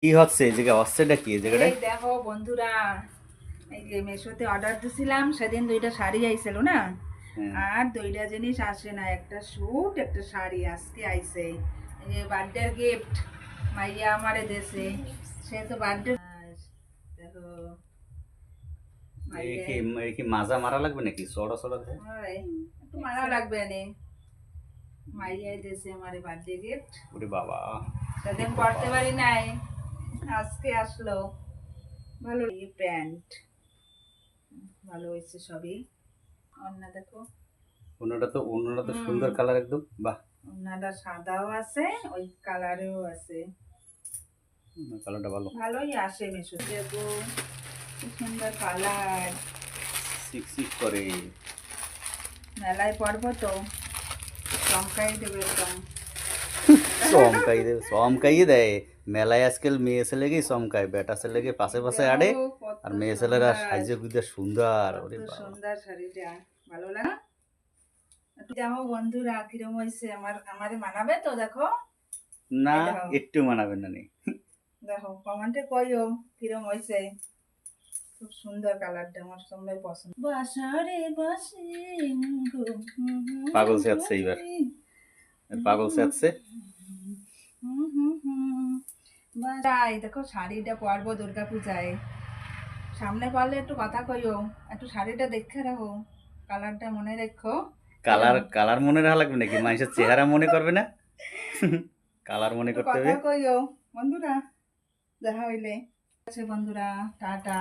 কি হচ্ছে এই জায়গায়? হচ্ছেটা কি এই জায়গাটায়? এই দেখো বন্ধুরা, এই যে মেশোতে অর্ডার দিছিলাম সেদিন 2টা শাড়ি আইছিল না, হ্যাঁ। আর 2টা জিনিস আসে না, একটা স্যুট একটা শাড়ি আজকে আইছে। এই যে বার্থডে গিফট মাইয়া আমারে দেছে, সে তো বার্থডে। দেখো এই মাইয়া, কি এই কি মাজা মারা লাগবে নাকি? সড়া সড়া দেয়? হয় একটু মারা লাগবে নে, মাইয়াই দেছে আমারে বার্থডে গিফট। ওরে বাবা, কি সেদিন পড়তে কপাল! পারি নাই, আজকে আসলো। ভালো প্যান্ট, ভালো হয়েছে সবই। অন্য দেখো, অন্যটা তো হুম, সুন্দর কালার একদম, বাহ! অন্যটা সাদাও আছে, ওই কালারেও আছে। কালারটা ভালো। ভালোই আসে মেশো দেখো, কি সুন্দর কালার। সিক করে। মেলায় পরবো তো চমকাই দেবে একদম। চমকাইয়ে দেয়। মেলায় আজকাল মেয়ে ছেলেকেই চমকায়, বেটা ছেলেকে পাশে পাশে আড়ে। দেখো কত আর মেয়ে ছেলেরা সুন্দর, সাইজে গুজে সুন্দর, কত ওরে বাবা! সুন্দর শাড়িটা, ভালো লাগে। একটু দেখো বন্ধুরা কিরম হয়েছে, আমারে মানাবে তো দেখো। না, এই দেখো, একটু মানাবেন না নি। দেখো কমেন্টে কইও কিরম হয়েছে। খুব সুন্দর কালারটা, আমার সবাই পছন্দ। বাসারে বাসি পাগল সেজছে এইবার, পাগল সেজছে। বাসাই দেখো, শাড়িটা পরবো দুর্গা পূজায়, সামনে পারলে একটু কথা কইও, একটু শাড়িটা দেখে রাখো, কালারটা মনে রেখো। কালার কালার মনে রাখা লাগবে নাকি? মানুষের চেহারা মনে করবে না? কালার মনে একটু করতে কথা হবে। কইও বন্ধুরা, দেখা হইলে। আচ্ছা বন্ধুরা, টাটা।